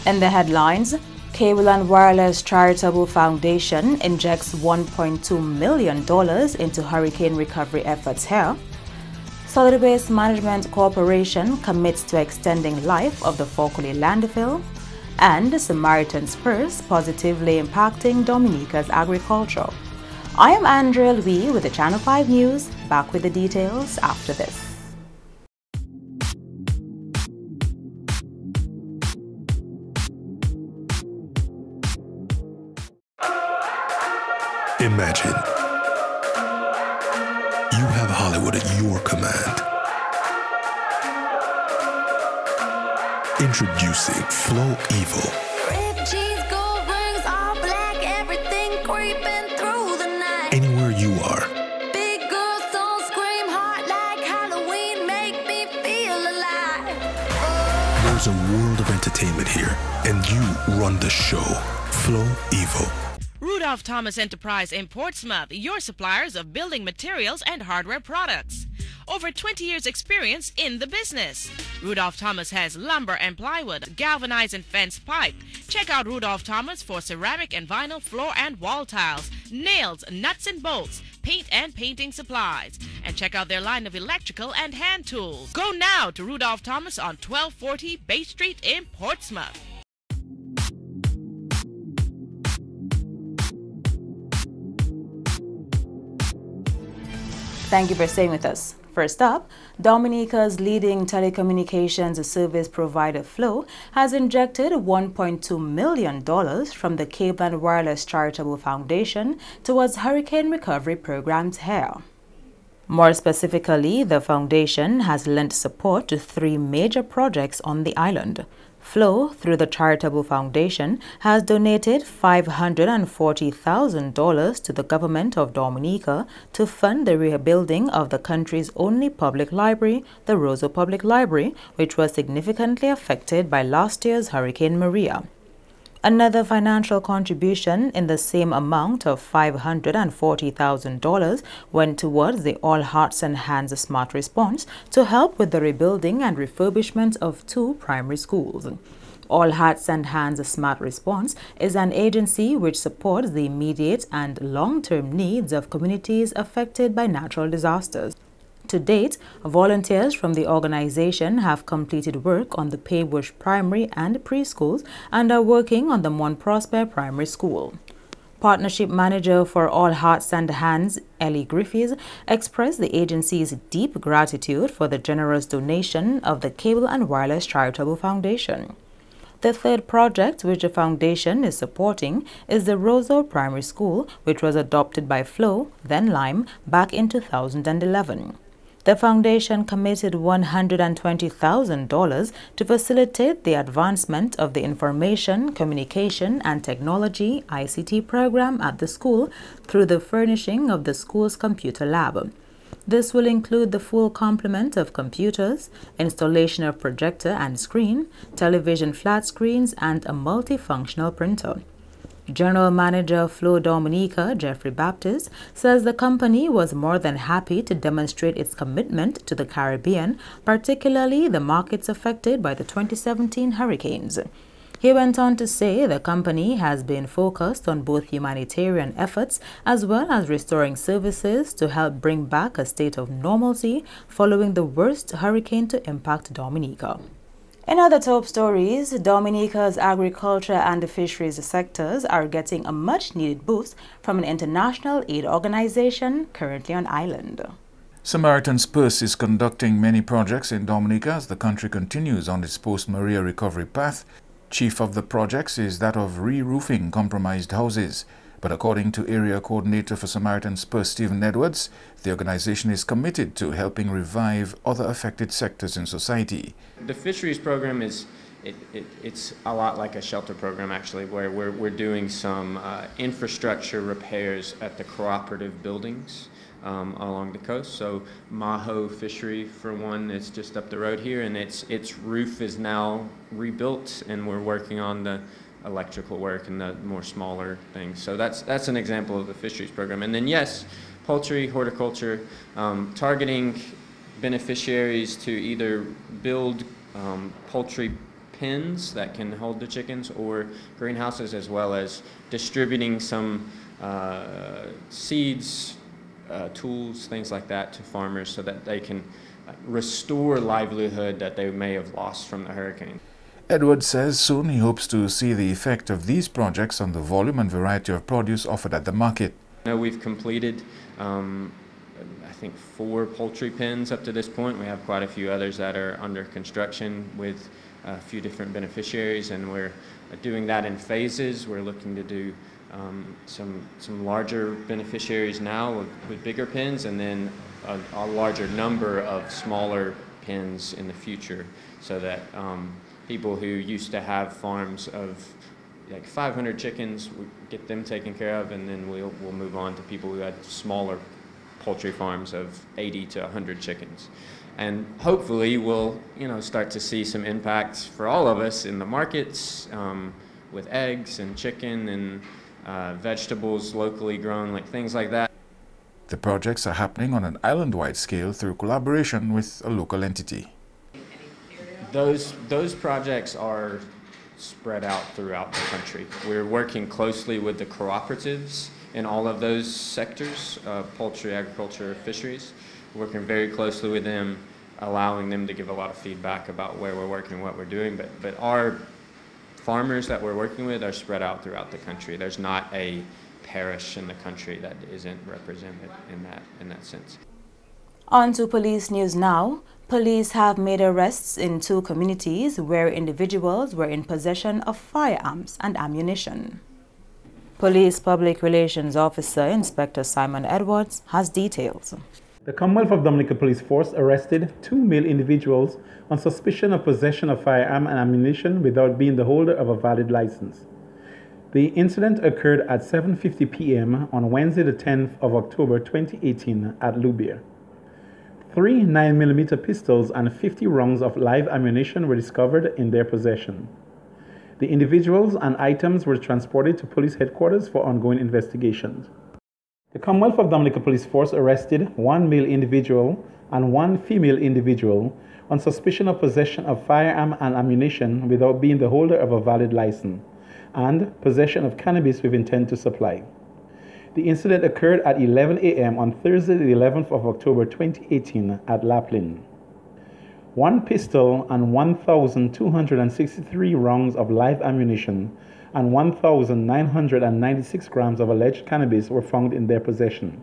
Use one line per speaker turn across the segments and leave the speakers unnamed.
In the headlines, Cable and Wireless Charitable Foundation injects $1.2 million into hurricane recovery efforts here. Solid Waste Management Corporation commits to extending life of the Fockley landfill. And Samaritan's Purse positively impacting Dominica's agriculture. I am Andrea Louis with the Channel 5 News. Back with the details after this.
Imagine you have Hollywood at your command. Introducing Flow Evil.
Ripped jeans, gold rings, all black, everything creeping through the night.
Anywhere you are.
Big girls don't scream hard like Halloween, make me feel alive. Oh.
There's a world of entertainment here, and you run the show. Flow Evil.
Rudolph Thomas Enterprise in Portsmouth, your suppliers of building materials and hardware products. Over 20 years experience in the business. Rudolph Thomas has lumber and plywood, galvanized and fenced pipe. Check out Rudolph Thomas for ceramic and vinyl floor and wall tiles, nails, nuts and bolts, paint and painting supplies. And check out their line of electrical and hand tools. Go now to Rudolph Thomas on 1240 Bay Street in Portsmouth.
Thank you for staying with us. First up, Dominica's leading telecommunications service provider Flow has injected $1.2 million from the Cable and Wireless Charitable Foundation towards hurricane recovery programs here. More specifically, the foundation has lent support to 3 major projects on the island. Flow, through the Charitable Foundation, has donated $540,000 to the government of Dominica to fund the rebuilding of the country's only public library, the Roseau Public Library, which was significantly affected by last year's Hurricane Maria. Another financial contribution in the same amount of $540,000 went towards the All Hearts and Hands Smart Response to help with the rebuilding and refurbishment of 2 primary schools. All Hearts and Hands Smart Response is an agency which supports the immediate and long-term needs of communities affected by natural disasters. To date, volunteers from the organization have completed work on the Paybush Primary and Preschools and are working on the Mont Prosper Primary School. Partnership Manager for All Hearts and Hands, Ellie Griffiths, expressed the agency's deep gratitude for the generous donation of the Cable and Wireless Charitable Foundation. The third project which the foundation is supporting is the Roseau Primary School, which was adopted by Flow, then Lime, back in 2011. The foundation committed $120,000 to facilitate the advancement of the Information, Communication and Technology (ICT) program at the school through the furnishing of the school's computer lab. This will include the full complement of computers, installation of projector and screen, television flat screens, and a multifunctional printer. General Manager Flow Dominica, Jeffrey Baptist, says the company was more than happy to demonstrate its commitment to the Caribbean, particularly the markets affected by the 2017 hurricanes. He went on to say the company has been focused on both humanitarian efforts as well as restoring services to help bring back a state of normalcy following the worst hurricane to impact Dominica. In other top stories, Dominica's agriculture and fisheries sectors are getting a much-needed boost from an international aid organization currently on island.
Samaritan's Purse is conducting many projects in Dominica as the country continues on its post-Maria recovery path. Chief of the projects is that of re-roofing compromised houses. But according to Area Coordinator for Samaritan's Purse, Stephen Edwards, the organization is committed to helping revive other affected sectors in society.
The fisheries program it's a lot like a shelter program actually, where we're doing some infrastructure repairs at the cooperative buildings along the coast. So Maho Fishery, for one, is just up the road here, and its roof is now rebuilt, and we're working on the electrical work and the more smaller things. So that's an example of the fisheries program. And then yes, poultry, horticulture, targeting beneficiaries to either build poultry pens that can hold the chickens or greenhouses, as well as distributing some seeds, tools, things like that to farmers so that they can restore livelihood that they may have lost from the hurricane.
Edwards says soon he hopes to see the effect of these projects on the volume and variety of produce offered at the market.
We've completed, I think, 4 poultry pens up to this point. We have quite a few others that are under construction with a few different beneficiaries, and we're doing that in phases. We're looking to do some larger beneficiaries now with bigger pens, and then a larger number of smaller pens in the future, so that people who used to have farms of like 500 chickens, we get them taken care of, and then we'll move on to people who had smaller poultry farms of 80 to 100 chickens. And hopefully we'll start to see some impacts for all of us in the markets with eggs and chicken and vegetables locally grown, like things like that.
The projects are happening on an island-wide scale through collaboration with a local entity.
Those projects are spread out throughout the country. We're working closely with the cooperatives in all of those sectors, poultry, agriculture, fisheries. We're working very closely with them, allowing them to give a lot of feedback about where we're working, what we're doing. But our farmers that we're working with are spread out throughout the country. There's not a parish in the country that isn't represented in that sense.
On to police news now. Police have made arrests in 2 communities where individuals were in possession of firearms and ammunition. Police Public Relations Officer Inspector Simon Edwards has details.
The Commonwealth of Dominica Police Force arrested 2 male individuals on suspicion of possession of firearm and ammunition without being the holder of a valid license. The incident occurred at 7:50 p.m. on Wednesday the 10th of October 2018 at Loubier. 3 9mm pistols and 50 rounds of live ammunition were discovered in their possession. The individuals and items were transported to police headquarters for ongoing investigations. The Commonwealth of Dominica Police Force arrested 1 male individual and 1 female individual on suspicion of possession of firearm and ammunition without being the holder of a valid license, and possession of cannabis with intent to supply. The incident occurred at 11 a.m. on Thursday, the 11th of October 2018 at Laplin. 1 pistol and 1,263 rounds of live ammunition and 1,996 grams of alleged cannabis were found in their possession.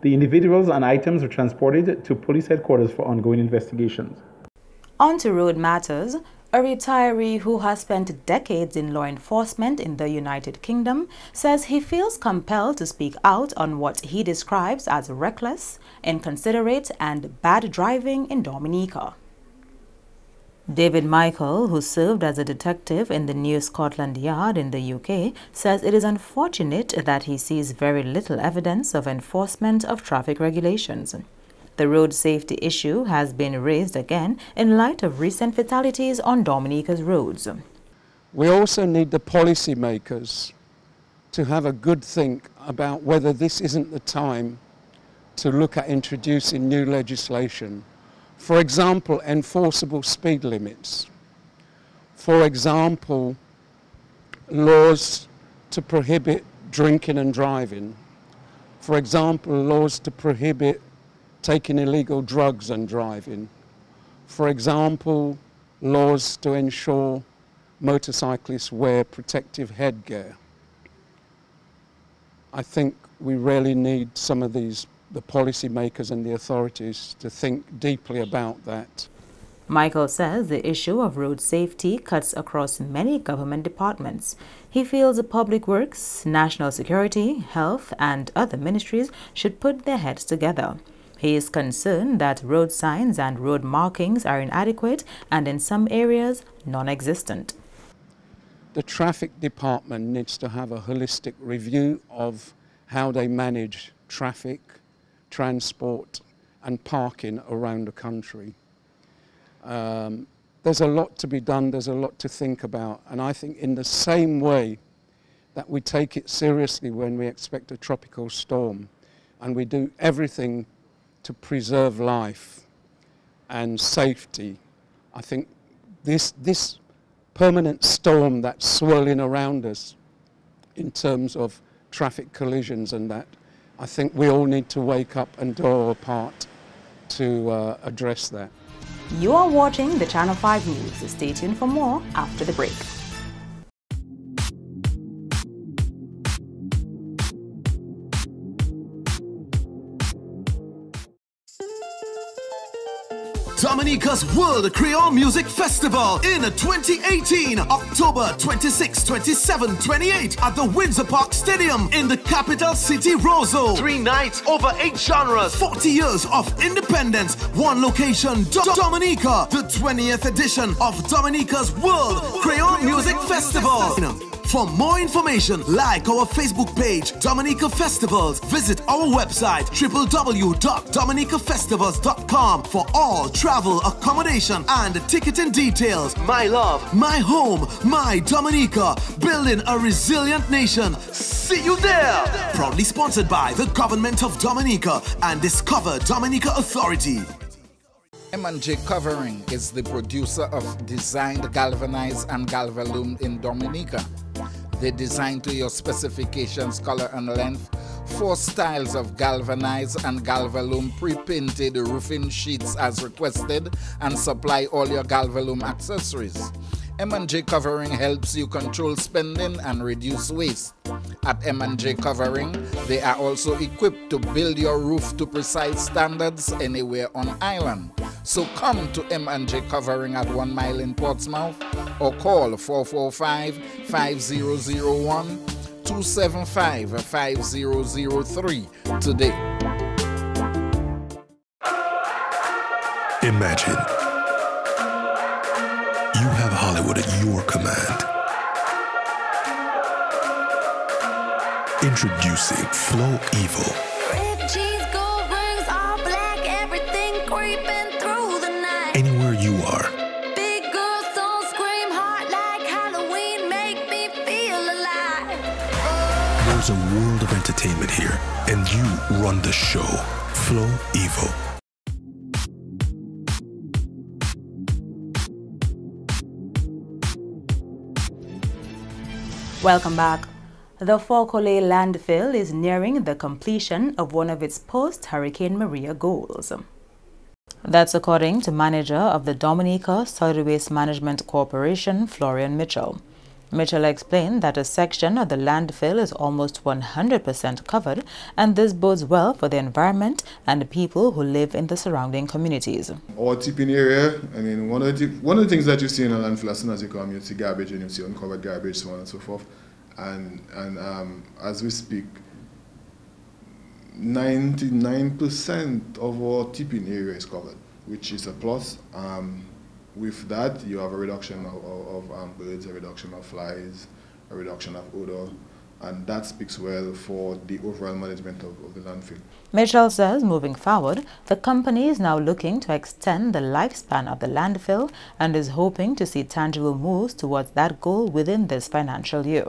The individuals and items were transported to police headquarters for ongoing investigations.
On to road matters. A retiree who has spent decades in law enforcement in the United Kingdom says he feels compelled to speak out on what he describes as reckless, inconsiderate, and bad driving in Dominica. David Michael, who served as a detective in the New Scotland Yard in the UK, says it is unfortunate that he sees very little evidence of enforcement of traffic regulations. The road safety issue has been raised again in light of recent fatalities on Dominica's roads.
We also need the policymakers to have a good think about whether this isn't the time to look at introducing new legislation. For example, enforceable speed limits. For example, laws to prohibit drinking and driving. For example, laws to prohibit taking illegal drugs and driving. For example, laws to ensure motorcyclists wear protective headgear. I think we really need some of these, the policymakers and the authorities, to think deeply about that.
Michael says the issue of road safety cuts across many government departments. He feels the Public Works, National Security, Health, and other ministries should put their heads together. He is concerned that road signs and road markings are inadequate and in some areas non-existent.
The traffic department needs to have a holistic review of how they manage traffic, transport and parking around the country. There's a lot to be done, there's a lot to think about, and I think in the same way that we take it seriously when we expect a tropical storm and we do everything to preserve life and safety, I think this permanent storm that's swirling around us in terms of traffic collisions and that. I think we all need to wake up and do our part to address that.
You are watching the Channel 5 News. Stay tuned for more after the break.
Dominica's World Creole Music Festival in 2018, October 26, 27, 28 at the Windsor Park Stadium in the capital city, Roseau. 3 nights, over 8 genres, 40 years of independence, 1 location, Dominica, the 20th edition of Dominica's World Creole Music Festival. For more information, like our Facebook page, Dominica Festivals. Visit our website, www.dominicafestivals.com for all travel, accommodation, and ticketing details. My love, my home, my Dominica, building a resilient nation. See you there! Proudly sponsored by the Government of Dominica and Discover Dominica Authority.
M&J Covering is the producer of designed galvanized and galvalume in Dominica. They design to your specifications, color and length, 4 styles of galvanized and galvalume pre-painted roofing sheets as requested, and supply all your galvalume accessories. M&J Covering helps you control spending and reduce waste. At M&J Covering, they are also equipped to build your roof to precise standards anywhere on island. So come to M&J Covering at 1 Mile in Portsmouth or call 445-5001-275-5003 today.
Imagine you have Hollywood at your command. Introducing Flow Evil.
Red cheese, gold rings, all black, everything creeping through the night.
Anywhere you are.
Big girls don't scream hard like Halloween, make me feel alive.
There's a world of entertainment here, and you run the show. Flow Evil.
Welcome back. The Forcolé landfill is nearing the completion of one of its post-Hurricane Maria goals. That's according to manager of the Dominica Solid Waste Management Corporation, Florian Mitchell. Mitchell explained that a section of the landfill is almost 100% covered, and this bodes well for the environment and the people who live in the surrounding communities.
Our tipping area, I mean, one of the things that you see in a landfill as soon as you come, you see garbage and you see uncovered garbage, so on and so forth. And as we speak, 99% of our tipping area is covered, which is a plus. With that, you have a reduction of birds, a reduction of flies, a reduction of odor, and that speaks well for the overall management of the landfill.
Mitchell says moving forward, the company is now looking to extend the lifespan of the landfill and is hoping to see tangible moves towards that goal within this financial year.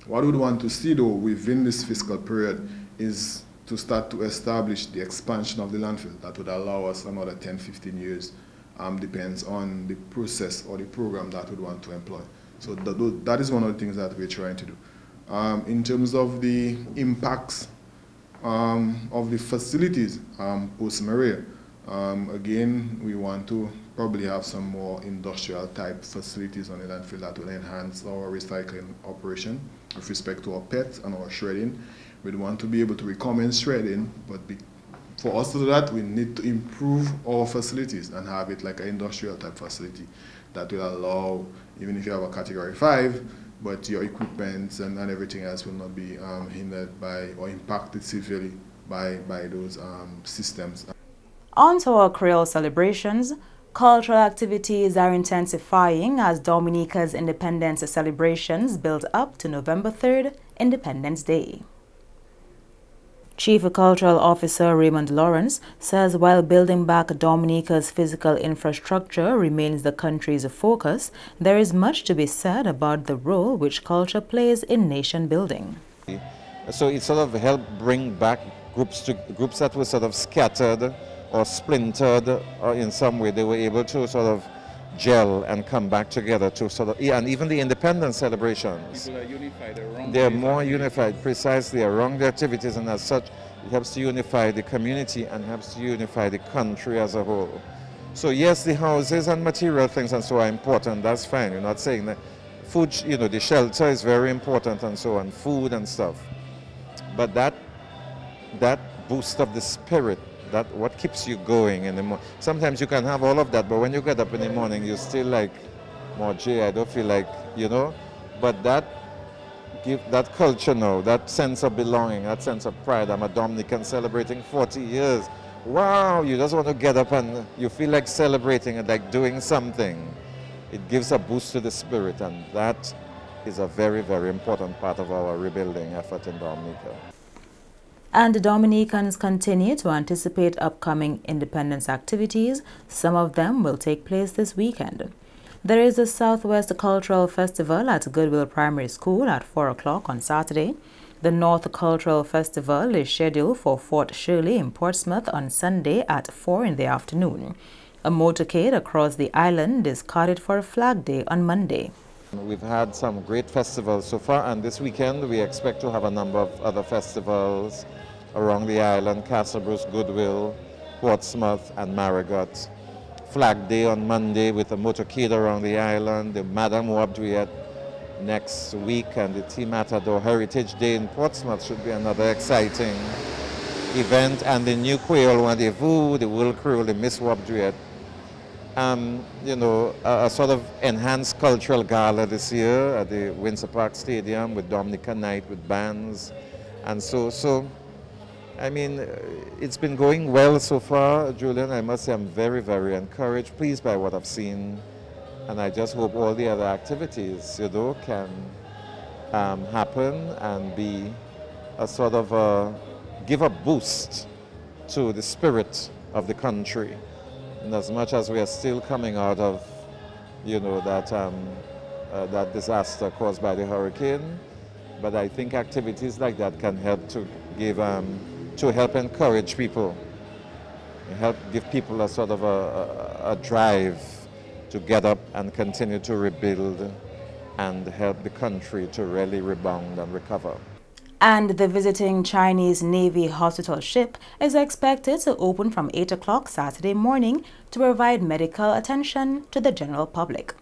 What we'd want to see, though, within this fiscal period is to start to establish the expansion of the landfill. That would allow us another 10-15 years. Depends on the process or the program that we'd want to employ. So that is one of the things that we're trying to do. In terms of the impacts of the facilities post-Maria, again, we want to probably have some more industrial type facilities on the landfill that will enhance our recycling operation with respect to our PET and our shredding. We'd want to be able to recommend shredding, but for us to do that, we need to improve our facilities and have it like an industrial type facility that will allow, even if you have a category 5, but your equipment and everything else will not be hindered by or impacted severely by those systems.
On to our Creole celebrations. Cultural activities are intensifying as Dominica's independence celebrations build up to November 3rd, Independence Day. Chief Cultural Officer Raymond Lawrence says while building back Dominica's physical infrastructure remains the country's focus, there is much to be said about the role which culture plays in nation building.
So it sort of helped bring back groups that were sort of scattered or splintered, or in some way they were able to sort of gel and come back together to sort of, and even the independence celebrations.
People are unified around.
They're more unified, precisely around the activities, and as such, it helps to unify the community and helps to unify the country as a whole. So yes, the houses and material things and so are important, that's fine. You're not saying that food, you know, the shelter is very important and so on, food and stuff. But that boost of the spirit, that what keeps you going in the morning. Sometimes you can have all of that, but when you get up in the morning, you're still like, more I don't feel like, you know, but that culture now, that sense of belonging, that sense of pride. I'm a Dominican celebrating 40 years. Wow, you just want to get up and you feel like celebrating and like doing something. It gives a boost to the spirit, and that is a very, very important part of our rebuilding effort in Dominica.
And Dominicans continue to anticipate upcoming independence activities. Some of them will take place this weekend. There is a Southwest Cultural Festival at Goodwill Primary School at 4 o'clock on Saturday. The North Cultural Festival is scheduled for Fort Shirley in Portsmouth on Sunday at 4 in the afternoon. A motorcade across the island is carted for Flag Day on Monday.
We've had some great festivals so far, and this weekend we expect to have a number of other festivals around the island: Castle Bruce, Goodwill, Portsmouth and Marigot. Flag Day on Monday with a motorcade around the island, the Madame Wabduyet next week, and the Tea Matador Heritage Day in Portsmouth should be another exciting event, and the New Creole Rendezvous, the World Creole, the Miss Wabduyet. You know, a sort of enhanced cultural gala this year at the Windsor Park Stadium with Dominica Night with bands, and so I mean, it's been going well so far, Julian. I must say I'm very, very encouraged, pleased by what I've seen, and I just hope all the other activities, you know, can happen and be a sort of give a boost to the spirit of the country. And as much as we are still coming out of, you know, that disaster caused by the hurricane, but I think activities like that can help to give to help encourage people, help give people a sort of a drive to get up and continue to rebuild and help the country to really rebound and recover.
And the visiting Chinese Navy hospital ship is expected to open from 8 o'clock Saturday morning to provide medical attention to the general public.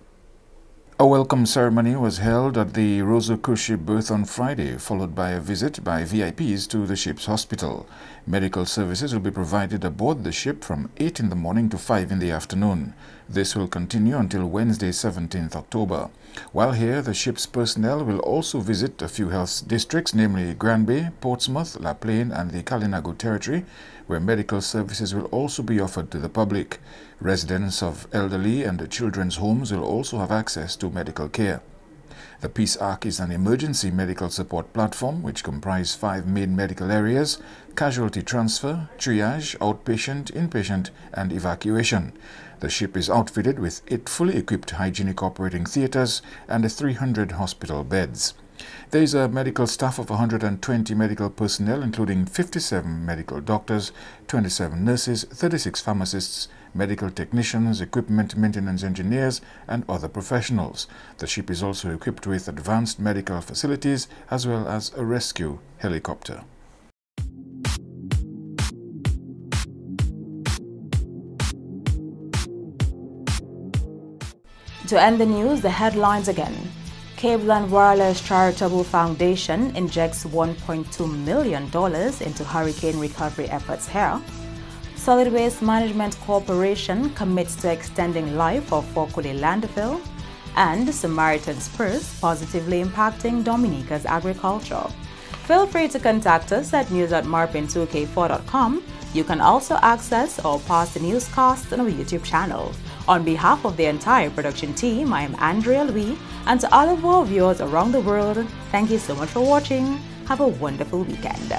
A welcome ceremony was held at the Roseau cruise ship berth on Friday, followed by a visit by VIPs to the ship's hospital. Medical services will be provided aboard the ship from 8 in the morning to 5 in the afternoon. This will continue until Wednesday, 17th October. While here, the ship's personnel will also visit a few health districts, namely Granby, Portsmouth, La Plaine and the Kalinago territory, where medical services will also be offered to the public. Residents of elderly and children's homes will also have access to medical care. The Peace Arc is an emergency medical support platform which comprises 5 main medical areas: casualty transfer, triage, outpatient, inpatient and evacuation. The ship is outfitted with 8 fully equipped hygienic operating theaters and 300 hospital beds. There is a medical staff of 120 medical personnel, including 57 medical doctors, 27 nurses, 36 pharmacists, medical technicians, equipment maintenance engineers, and other professionals. The ship is also equipped with advanced medical facilities as well as a rescue helicopter.
To end the news, the headlines again. Cable and Wireless Charitable Foundation injects $1.2 million into hurricane recovery efforts here. Solid Waste Management Corporation commits to extending life of Fokule landfill. And Samaritan's Purse positively impacting Dominica's agriculture. Feel free to contact us at news@marpin2k4.com. You can also access our past newscasts on our YouTube channel. On behalf of the entire production team, I am Andrea Louis, and to all of our viewers around the world, thank you so much for watching. Have a wonderful weekend.